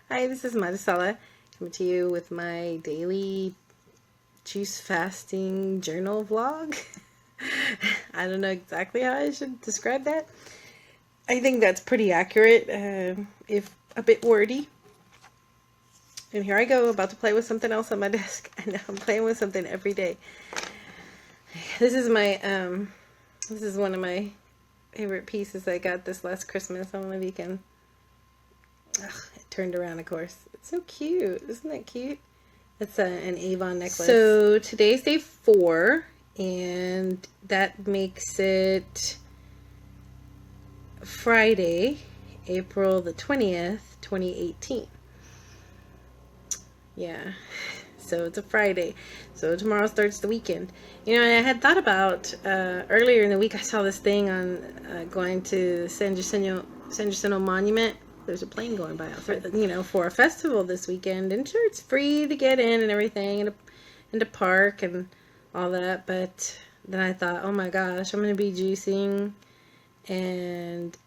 Hi, this is Maricela coming to you with my daily juice fasting journal vlog. I don't know exactly how I should describe that. I think that's pretty accurate, if a bit wordy. And here I go, about to play with something else on my desk. I know I'm playing with something every day. This is one of my favorite pieces I got this last Christmas on the weekend. Ugh, it turned around, of course. It's so cute. Isn't that cute? It's an Avon necklace. So today's day 4, and that makes it Friday, April the 20th, 2018. Yeah, so it's a Friday. So tomorrow starts the weekend. You know, I had thought about, earlier in the week, I saw this thing on going to San Jacinto Monument. There's a plane going by outside, for a festival this weekend. And sure, it's free to get in and everything, and to park and all that. But then I thought, oh my gosh, I'm going to be juicing. And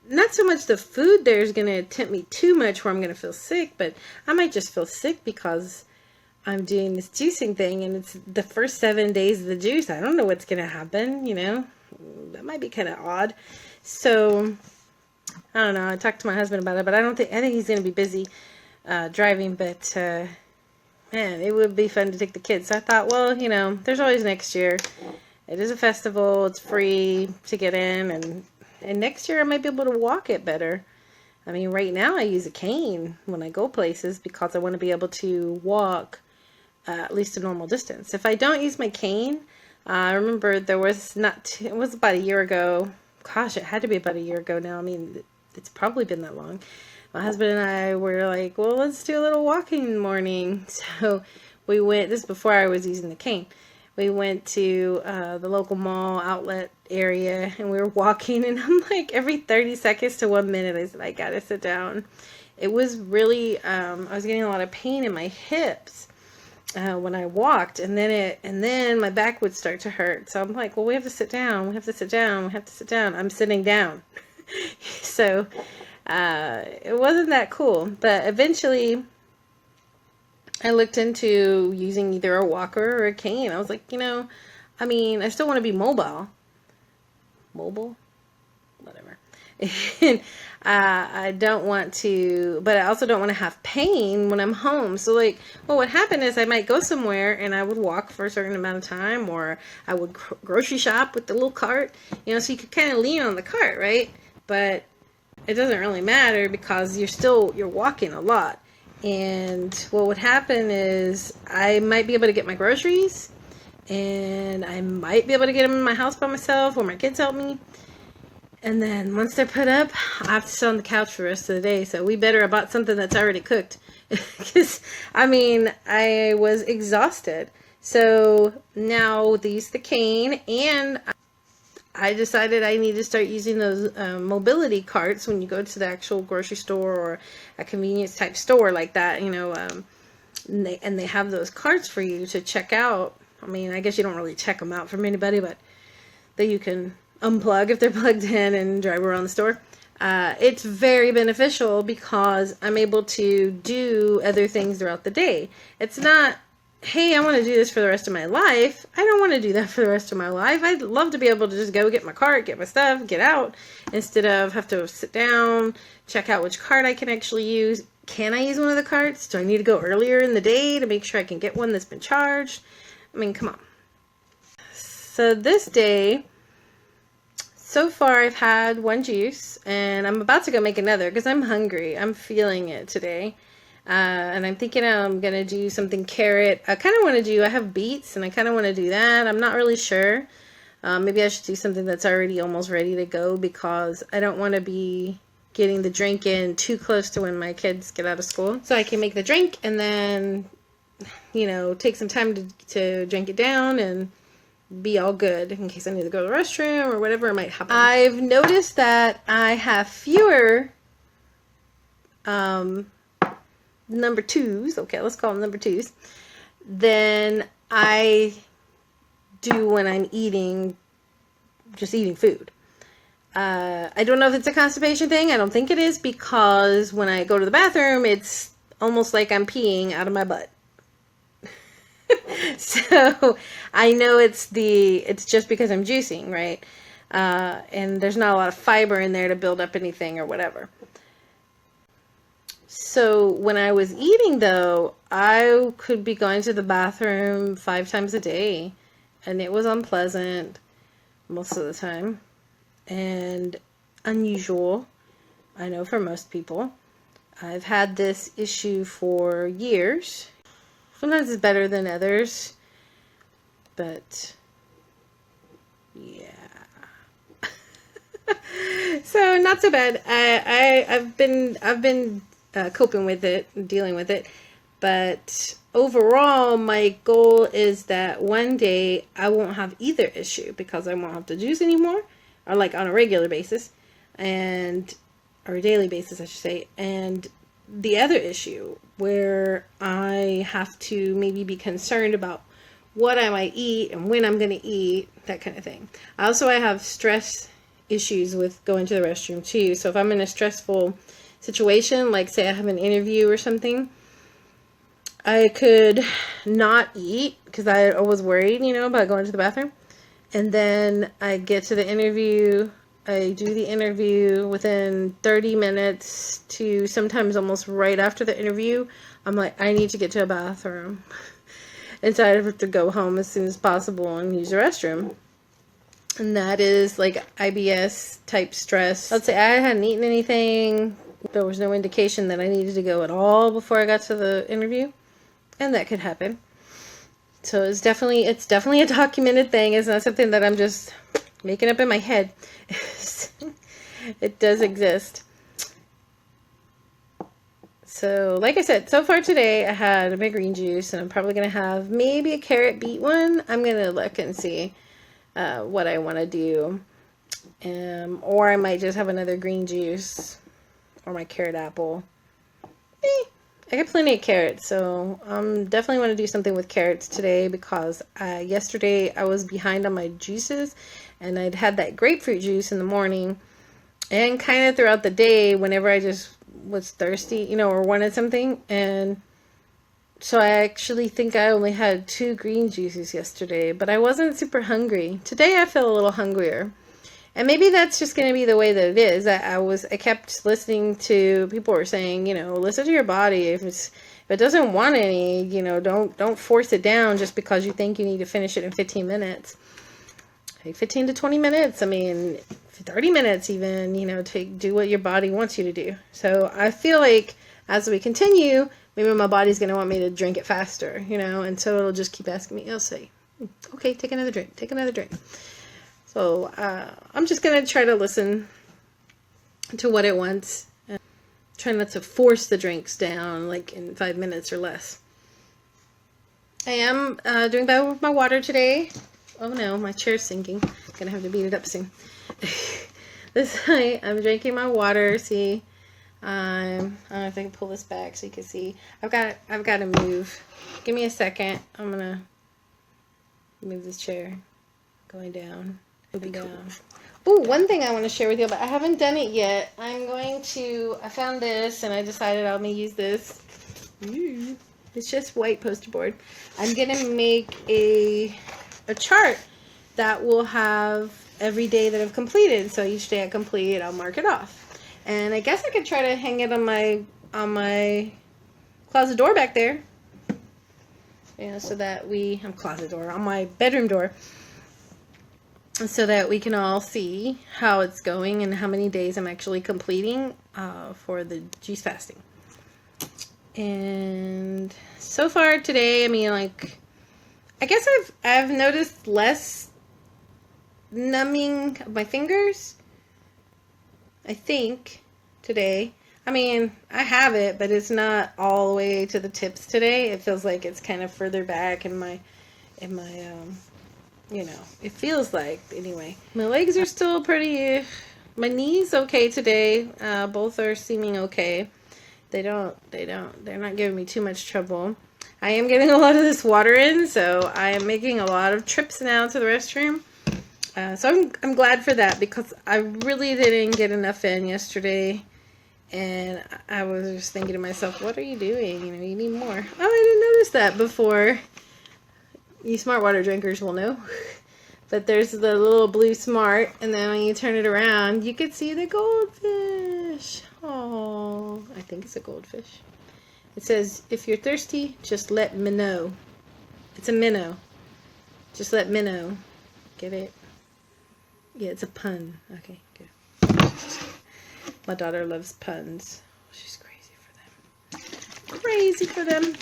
not so much the food there is going to tempt me too much where I'm going to feel sick. But I might just feel sick because I'm doing this juicing thing. And it's the first 7 days of the juice. I don't know what's going to happen, That might be kind of odd. So I don't know. I talked to my husband about it, but I think he's going to be busy driving, but man, it would be fun to take the kids. So I thought, well, there's always next year. It is a festival. It's free to get in, and next year I might be able to walk it better. I mean, right now I use a cane when I go places because I want to be able to walk at least a normal distance. If I don't use my cane, I remember it was about a year ago. Gosh, it had to be about a year ago now. I mean, it's probably been that long. My husband and I were like, well, let's do a little walking in the morning. So we went, this is before I was using the cane. We went to the local mall outlet area, and we were walking, and I'm like, every 30 seconds to 1 minute, I said, I gotta sit down. It was really, I was getting a lot of pain in my hips when I walked, and then my back would start to hurt. So I'm like, well, we have to sit down. We have to sit down. We have to sit down. I'm sitting down. So it wasn't that cool. But eventually, I looked into using either a walker or a cane. I was like, I still want to be mobile. Mobile? Whatever. And I don't want to, but I also don't want to have pain when I'm home. So what would happen is I might go somewhere and I would walk for a certain amount of time, or I would grocery shop with the little cart, so you could kind of lean on the cart, right? But it doesn't really matter because you're walking a lot. And what would happen is I might be able to get my groceries, and I might be able to get them in my house by myself, or my kids help me. And then once they're put up, I have to sit on the couch for the rest of the day. So we better have bought something that's already cooked. Because, I was exhausted. So now they use the cane, and I decided I need to start using those mobility carts when you go to the actual grocery store or a convenience type store like that, and they have those carts for you to check out. I guess you don't really check them out from anybody, but that you can unplug if they're plugged in and drive around the store. It's very beneficial because I'm able to do other things throughout the day. It's not, hey, I want to do this for the rest of my life. I don't want to do that for the rest of my life. I'd love to be able to just go get my cart, get my stuff, get out, instead of have to sit down, check out which cart I can actually use. Can I use one of the carts? Do I need to go earlier in the day to make sure I can get one that's been charged? Come on. So this day, so far I've had one juice, and I'm about to go make another because I'm hungry. I'm feeling it today. And I'm thinking I'm going to do something carrot. I have beets, and I kind of want to do that. I'm not really sure. Maybe I should do something that's already almost ready to go because I don't want to be getting the drink in too close to when my kids get out of school. So I can make the drink and then, take some time to drink it down and be all good in case I need to go to the restroom or whatever might happen. I've noticed that I have fewer number 2s, okay, let's call them number 2s, than I do when I'm just eating food. I don't know if it's a constipation thing. I don't think it is, because when I go to the bathroom, it's almost like I'm peeing out of my butt. So I know it's just because I'm juicing, right? And there's not a lot of fiber in there to build up anything or whatever. So when I was eating, though, I could be going to the bathroom 5 times a day, and it was unpleasant most of the time and unusual, I know, for most people. I've had this issue for years. Sometimes it's better than others, but yeah. So not so bad. I've been coping with it, dealing with it, but overall, my goal is that one day I won't have either issue, because I won't have to juice anymore, or like on a regular basis, or a daily basis, I should say. And the other issue where I have to maybe be concerned about what I might eat and when I'm going to eat, that kind of thing. I have stress issues with going to the restroom too. So if I'm in a stressful situation, like say I have an interview or something, I could not eat because I was worried, about going to the bathroom. And then I get to the interview, I do the interview within 30 minutes to sometimes almost right after the interview. I'm like, I need to get to a bathroom. And so I have to go home as soon as possible and use the restroom. And that is like IBS type stress. Let's say I hadn't eaten anything. There was no indication that I needed to go at all before I got to the interview. And that could happen. So it's definitely a documented thing. It's not something that I'm just making up in my head. It does exist. So, like I said, so far today I had my green juice, and I'm probably going to have maybe a carrot beet one. I'm going to look and see what I want to do. Or I might just have another green juice, or my carrot apple. I got plenty of carrots, so definitely want to do something with carrots today, because yesterday I was behind on my juices, and I'd had that grapefruit juice in the morning, and kind of throughout the day whenever I just was thirsty, or wanted something. And so I actually think I only had 2 green juices yesterday, but I wasn't super hungry. Today I feel a little hungrier. And maybe that's just going to be the way that it is. I kept listening to people were saying, listen to your body. If it doesn't want any, don't force it down just because you think you need to finish it in 15 minutes. Take 15 to 20 minutes. 30 minutes even, do what your body wants you to do. So I feel like as we continue, maybe my body's going to want me to drink it faster, and so it'll just keep asking me. It'll say, okay, take another drink, take another drink. So I'm just going to try to listen to what it wants. And try not to force the drinks down like in 5 minutes or less. I am doing better with my water today. Oh no, my chair's sinking. Gonna have to beat it up soon. I'm drinking my water. See, I don't know if I can pull this back so you can see. I've got to move. Give me a second. I'm gonna move this chair. Going down. Ooh, one thing I want to share with you, but I haven't done it yet. I found this and I decided I'm going to use this. It's just white poster board. I'm going to make a chart that will have every day that I've completed. So each day I complete, I'll mark it off. And I guess I could try to hang it on my closet door back there. So that on my bedroom door. So that we can all see how it's going and how many days I'm actually completing for the juice fasting. And so far today, I guess I've noticed less numbing of my fingers. I think today. I have it, but it's not all the way to the tips today. It feels like it's kind of further back in my it feels like, anyway. My legs are still pretty, my knees okay today. Both are seeming okay. They're not giving me too much trouble. I am getting a lot of this water in, so I am making a lot of trips now to the restroom. So I'm glad for that, because I really didn't get enough in yesterday. And I was just thinking to myself, what are you doing? You need more. Oh, I didn't notice that before. You smart water drinkers will know. But there's the little blue smart, and then when you turn it around, you can see the goldfish. Oh, I think it's a goldfish. It says, if you're thirsty, just let me know. It's a minnow. Just let me know. Get it? Yeah, it's a pun. Okay, good. My daughter loves puns. She's crazy for them. Crazy for them.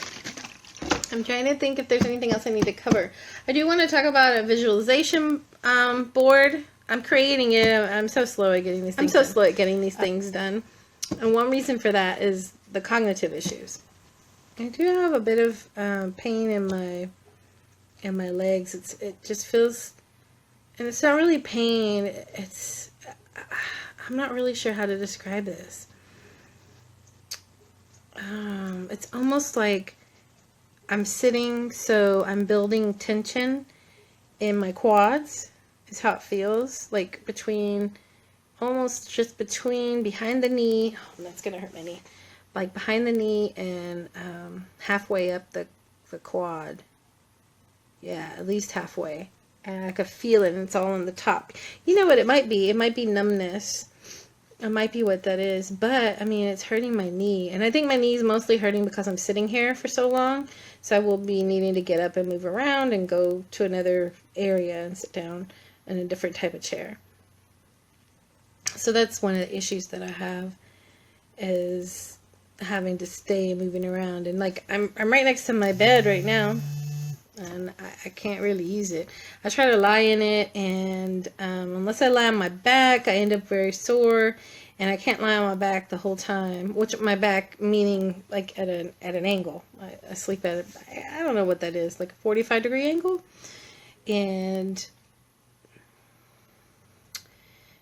I'm trying to think if there's anything else I need to cover. I do want to talk about a visualization board. I'm creating it. I'm so slow at getting these things done. And one reason for that is the cognitive issues. I do have a bit of pain in my legs. It just feels, and it's not really pain. I'm not really sure how to describe this. It's almost like I'm sitting, so I'm building tension in my quads, is how it feels. Like almost just behind the knee. Oh, that's going to hurt my knee. Like behind the knee and halfway up the quad. Yeah, at least halfway. And I could feel it, and it's all on the top. You know what it might be? It might be numbness. It might be what that is, but I mean, it's hurting my knee, and I think my knee is mostly hurting because I'm sitting here for so long, so I will be needing to get up and move around and go to another area and sit down in a different type of chair. So that's one of the issues that I have, is having to stay moving around, and like I'm right next to my bed right now, and I can't really use it. I try to lie in it, and unless I lie on my back, I end up very sore, and I can't lie on my back the whole time. Which my back meaning like at an angle. I sleep at I don't know what that is, like a 45-degree angle, and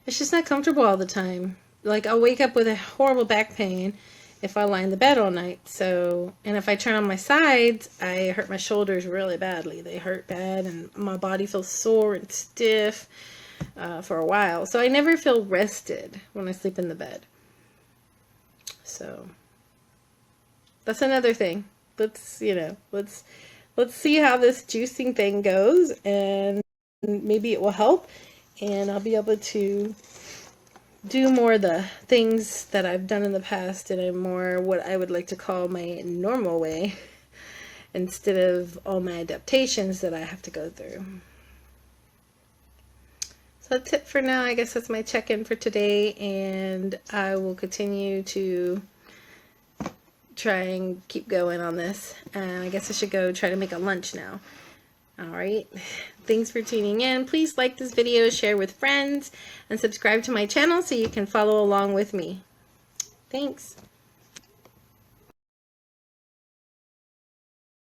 it's just not comfortable all the time. Like I'll wake up with a horrible back pain if I lie in the bed all night. So, and if I turn on my sides, I hurt my shoulders really badly. They hurt bad, and my body feels sore and stiff for a while. So I never feel rested when I sleep in the bed. So that's another thing. Let's see how this juicing thing goes, and maybe it will help, and I'll be able to do more of the things that I've done in the past in a more what I would like to call my normal way, instead of all my adaptations that I have to go through. So that's it for now. I guess that's my check-in for today, and I will continue to try and keep going on this, and I guess I should go try to make a lunch now. Alright, thanks for tuning in. Please like this video, share with friends, and subscribe to my channel so you can follow along with me. Thanks.